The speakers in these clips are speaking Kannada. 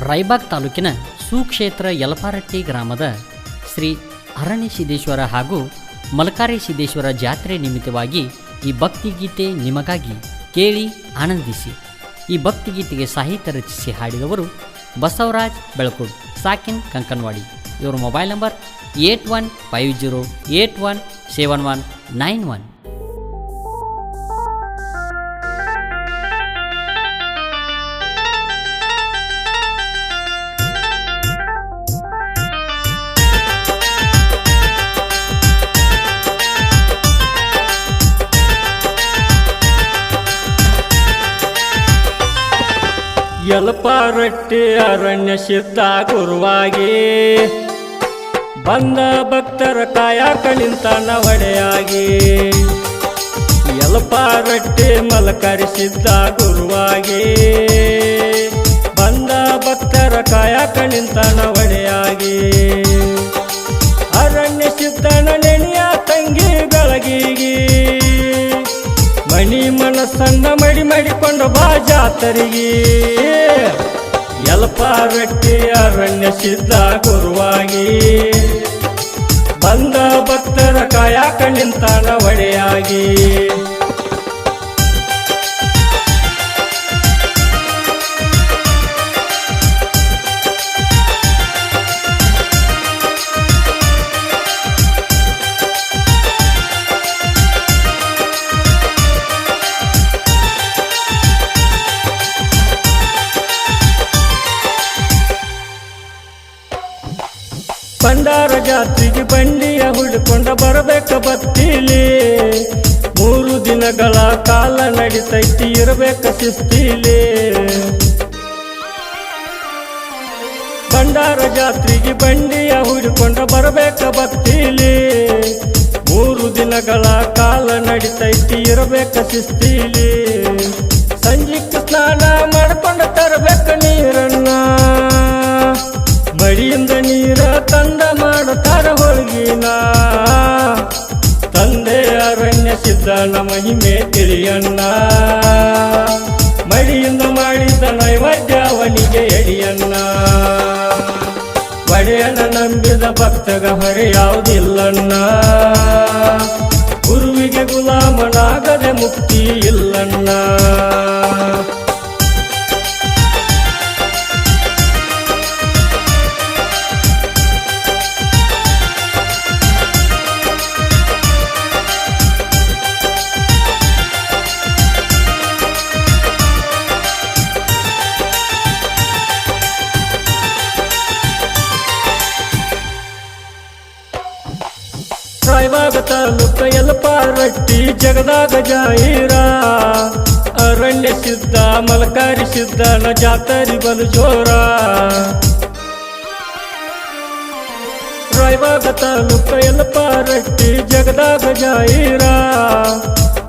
ರಾಯಬಾಗ್ ತಾಲೂಕಿನ ಸುಕ್ಷೇತ್ರ ಯಲಪಾರಟ್ಟಿ ಗ್ರಾಮದ ಶ್ರೀ ಅರಣ್ಯ ಸಿದ್ದೇಶ್ವರ ಹಾಗೂ ಮಲಕಾರಿ ಸಿದ್ದೇಶ್ವರ ಜಾತ್ರೆ ನಿಮಿತ್ತವಾಗಿ ಈ ಭಕ್ತಿಗೀತೆ ನಿಮಗಾಗಿ ಕೇಳಿ ಆನಂದಿಸಿ. ಈ ಭಕ್ತಿಗೀತೆಗೆ ಸಾಹಿತ್ಯ ರಚಿಸಿ ಹಾಡಿದವರು ಬಸವರಾಜ್ ಬೆಳಕೂಡ್, ಸಾಕಿನ್ ಕಂಕನವಾಡಿ. ಇವರ ಮೊಬೈಲ್ ನಂಬರ್ 8150817191. ಯಲಪಾರಟ್ಟಿ ಅರಣ್ಯ ಸಿದ್ಧ ಗುರುವಾಗಿ ಬಂದ ಭಕ್ತರ ಕಾಯಕ ನಿಂತನ ಒಡೆಯಾಗಿ. ಯಲಪಾರಟ್ಟಿ ಮಲಕಾರಿ ಸಿದ್ಧ ಗುರುವಾಗಿ ಬಂದ ಭಕ್ತರ ಕಾಯಕ ನಿಂತನ ಒಡೆಯಾಗಿ. ಅರಣ್ಯ ಸಿದ್ಧನ ನೆನೆಯ ತಂಗಿ ಬೆಳಗಿಗಿ ಮಣಿ ಮನಸ್ಸನ್ನ ಮಾಡಿಕೊಂಡು ಬಾ ಜಾತರಿಗೆ. ಯಲಪಾರಟ್ಟಿ ಅರಣ್ಯ ಸಿದ್ಧ ಗುರುವಾಗಿ ಬಂದ ಭಕ್ತರ ಕಾಯಕ ನಿಂತನ ಒಡೆಯಾಗಿ. ಭಂಡಾರ ಜಾತ್ರೆಗೆ ಬಂಡಿಯ ಹುಡ್ಕೊಂಡ ಬರಬೇಕ ಬತ್ತಿಲಿ. 3 ದಿನಗಳ ಕಾಲ ನಡಿತೈತಿ ಇರಬೇಕ ಶಿಸ್ತಿಲಿ. ಭಂಡಾರ ಜಾತ್ರೆಗೆ ಬಂಡಿಯ ಹುಡ್ಕೊಂಡ ಬರಬೇಕ ಬತ್ತಿಲಿ. 3 ದಿನಗಳ ಕಾಲ ನಡಿತೈತಿ ಇರಬೇಕ ಶಿಸ್ತಿಲಿ. ಸಂಜೆಕ್ಕೆ ಸ್ನಾನ ಮಾಡ್ಕೊಂಡ ತರಬೇಕ ನೀರನ್ನ, ಮಡಿಯಿಂದ ನೀರ ತಂದ ಮಾಡುತ್ತಾರ ಹೋಳ್ಗಿನ. ತಂದೆ ಅರಣ್ಯ ಸಿದ್ಧನ ಮಹಿಮೆ ತಿಳಿಯನ್ನ, ಮಡಿಯಿಂದ ಮಾಡಿದ ನೈವೇದ್ಯ ಅವನಿಗೆ ಎಡಿಯನ್ನ. ಒಡೆಯನ ನಂಬಿದ ಭಕ್ತಗ ಹೊರೆ ಯಾವುದಿಲ್ಲನ್ನ, ಗುರುವಿಗೆ ಗುಲಾಮನಾಗದೆ ಮುಕ್ತಿ ಇಲ್ಲನ್ನ. ರಾಯಬಾಗ ತಾಲೂಕ ಯಲಪಾರಟ್ಟಿ ಜಗದಾಗ ಜಾಹೀರ. ಅರಣ್ಯ ಸಿದ್ಧ ಮಲಕಾರಿ ಸಿದ್ಧನ ಜಾತರಿ ಬಲು ಜೋರ. ರಾಯಬಾಗ ತಾಲೂಕ ಯಲಪಾರಟ್ಟಿ ಜಗದಾಗ ಜಾಹೀರ.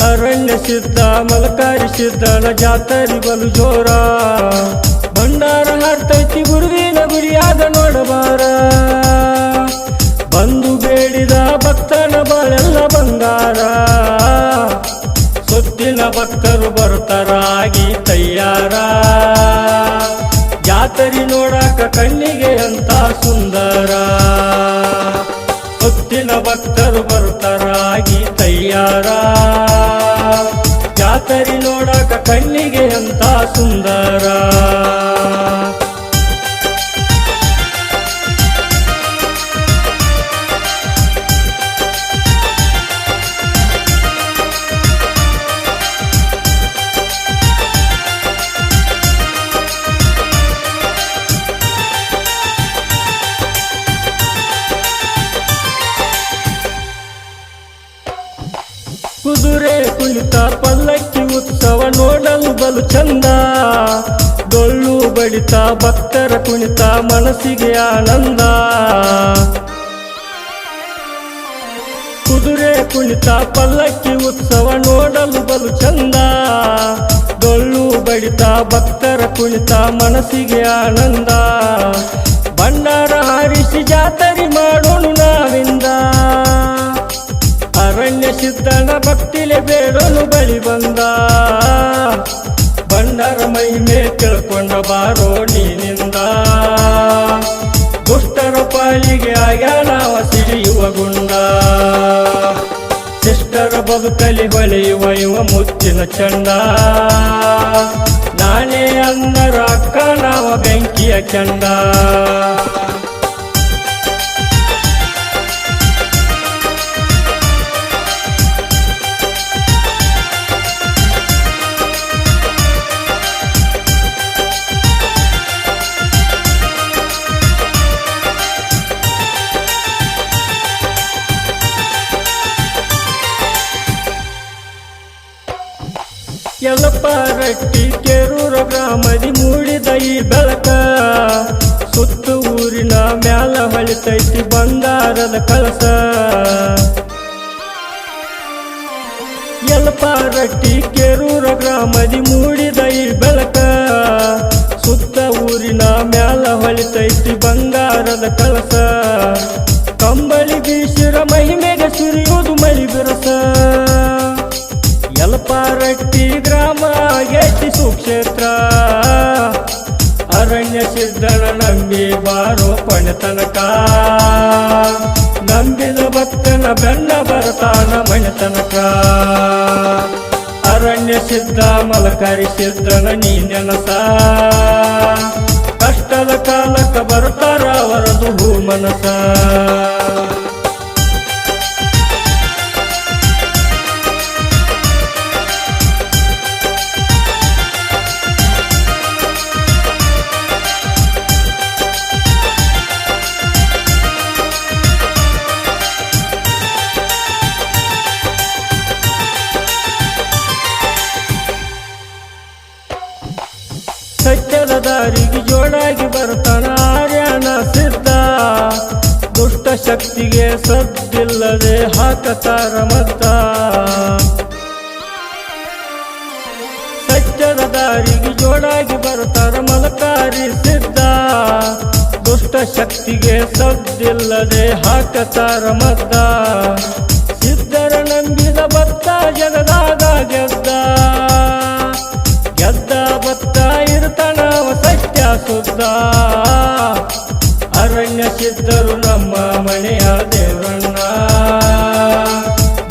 ಅರಣ್ಯ ಸಿದ್ಧ ಮಲಕಾರಿ ಸಿದ್ಧನ ಜಾತರಿ ಬಲು ಜೋರ. ಭಂಡಾರ ಹಾಡ್ತೈತಿ ಗುರುವಿನ ಗುರಿಯಾದ ನೋಡಬಾರ. ಬಂದು ಬೇಡಿದ ಭಕ್ತನ ಬಾಳೆಲ್ಲ ಬಂಗಾರ. ಸುತ್ತಿನ ಭಕ್ತರು ಬರ್ತಾರಾಗಿ ತಯ್ಯಾರ. ಜಾತರಿ ನೋಡಾಕ ಕಣ್ಣಿಗೆ ಅಂತ ಸುಂದರ. ಸುತ್ತಿನ ಭಕ್ತರು ಬರ್ತಾರಾಗಿ ತಯ್ಯಾರ. ಜಾತರಿ ನೋಡಾಕ ಕಣ್ಣಿಗೆ ಅಂತ ಸುಂದರ. ಕುದುರೆ ಕುಣಿತ ಪಲ್ಲಕ್ಕಿ ಉತ್ಸವ ನೋಡಲು ಬಲು ಚಂದ. ಡೊಳ್ಳು ಬಡಿತ ಭಕ್ತರ ಕುಣಿತ ಮನಸ್ಸಿಗೆ ಆನಂದ. ಕುದುರೆ ಕುಣಿತ ಪಲ್ಲಕ್ಕಿ ಉತ್ಸವ ನೋಡಲು ಬಲು ಚಂದ. ಡೊಳ್ಳು ಬಡಿತ ಭಕ್ತರ ಕುಣಿತ ಮನಸ್ಸಿಗೆ ಆನಂದ. ಭಂಡಾರ ಹಾರಿಸಿ ಜಾತರಿ ಮಾಡೋಣ ನಾವಿಂದ. ಅರಣ್ಯ ಸಿದ್ಧನ ಭಕ್ತಿಲೆ ಬೇಡೋನು ಬಳಿ ಬಂದ. ಭಂಡಾರ ಮಹಿಮೆ ತಿಳ್ಕೊಂಡ ಬಾರೋ ನೀನಿಂದ. ಮಕ್ಕಳಿಗೆ ಆಗ್ಯಾನವ ಸಿಡಿಯುವ ಗುಂಡ ಸಿಸ್ಟರ್ ಬದುಕಲಿ ಹೊಳೆಯುವ ಇವ ಮುತ್ತಿನ ಚಂಡ ನಾನೇ ಅಂದರ ಅಕ್ಕ ನಾವ ಬೆಂಕಿಯ ಚಂಡ ಯಲಪಾರಟ್ಟಿ ಕೆರೂರ ಗ್ರಾಮದಿ ಮೂಡಿದ ಈ ಬೆಳಕ ಸುತ್ತು ಊರಿನ ಮ್ಯಾಲ ಹೊಳಿತೈತಿ ಬಂಗಾರದ ಕಳಸ ಯಲಪಾರಟ್ಟಿ ಕೆರೂರ ಗ್ರಾಮದಿ ಮೂಡಿದ ಈ ಬೆಳಕ ಸುತ್ತ ಊರಿನ ಮ್ಯಾಲ ಹೊಳಿತೈತಿ ಬಂಗಾರದ ಕಳಸ ಕಂಬಳಿ ಬೀಸಿರ ಮಹಿಮೆಗೆ ಸುರಿಯುವುದು ಮಳಿ ಬಿರಸ ಯಲಪಾರಟ್ಟಿ ಗ್ರಾಮ ಆಗೈತಿ ಸುಕ್ಷೇತ್ರ ಅರಣ್ಯ ಸಿದ್ಧನ ನಂಬಿ ಬಾರೋ ಪಣತನಕ ನಂಬಿದ ಭಕ್ತನ ಬೆನ್ನ ಬರ್ತಾನ ಮಣತನಕ ಅರಣ್ಯ ಸಿದ್ಧ ಮಲಕಾರಿ ಸಿದ್ಧನ ನೀ ನೆನಸ ಕಷ್ಟದ ಕಾಲಕ್ಕ ಬರ್ತಾರ ಅವರದು ಹೂ ಮನಸ ಸತ್ಯದ ದಾರಿಗೆ ಜೋಡಾಗಿ ಬರ್ತಾನ ಆರ್ಯನ ಸಿದ್ಧ ದುಷ್ಟ ಶಕ್ತಿಗೆ ಸದ್ದಿಲ್ಲದೆ ಹಾಕತಾರ ಮದ್ದ ಸತ್ಯದ ದಾರಿಗೆ ಜೋಡಾಗಿ ಬರ್ತಾರ ಮಲಕಾರಿ ಸಿದ್ಧ ದುಷ್ಟ ಶಕ್ತಿಗೆ ಸದ್ದಿಲ್ಲದೆ ಹಾಕತಾರ ಮದ್ದ ಸಿದ್ಧರ ನಂಬಿದ ಭಕ್ತ ಜಗದಾಗ ಗೆದ್ದ ಗೆದ್ದ ಭಕ್ತ ಇರ್ತಾನವ ಸತ್ಯ ಸುದ್ದ ಅರಣ್ಯ ಸಿದ್ಧರು ನಮ್ಮ ಮನೆಯ ದೇವರಣ್ಣ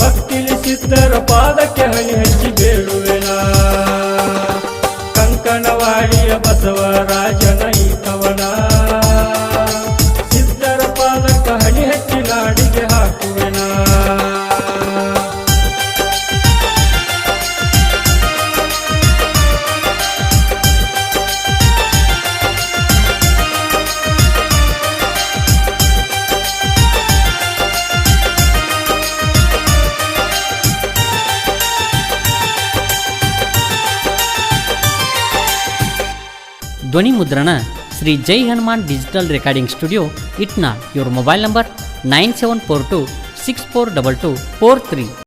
ಭಕ್ತಿಲಿ ಸಿದ್ಧರ ಪಾದಕ್ಕೆ ಹಣಿ ಹಚ್ಚಿ ಬೇಡುವೆನ ಕಂಕಣವಾಡಿಯ ಬಸವರಾಜನ ಈ ಕವನ ಸಿದ್ಧರ ಪಾದಕ್ಕೆ ಹಣಿ ಹಚ್ಚಿ ನಾಡಿಗೆ ಹಾಕುವೆನ ಧ್ವನಿ ಮುದ್ರಣ ಶ್ರೀ ಜೈ ಹನುಮಾನ್ ಡಿಜಿಟಲ್ ರೆಕಾರ್ಡಿಂಗ್ ಸ್ಟುಡಿಯೋ ಇಟ್ನಾ. ಇವ್ರ ಮೊಬೈಲ್ ನಂಬರ್ 9742642243.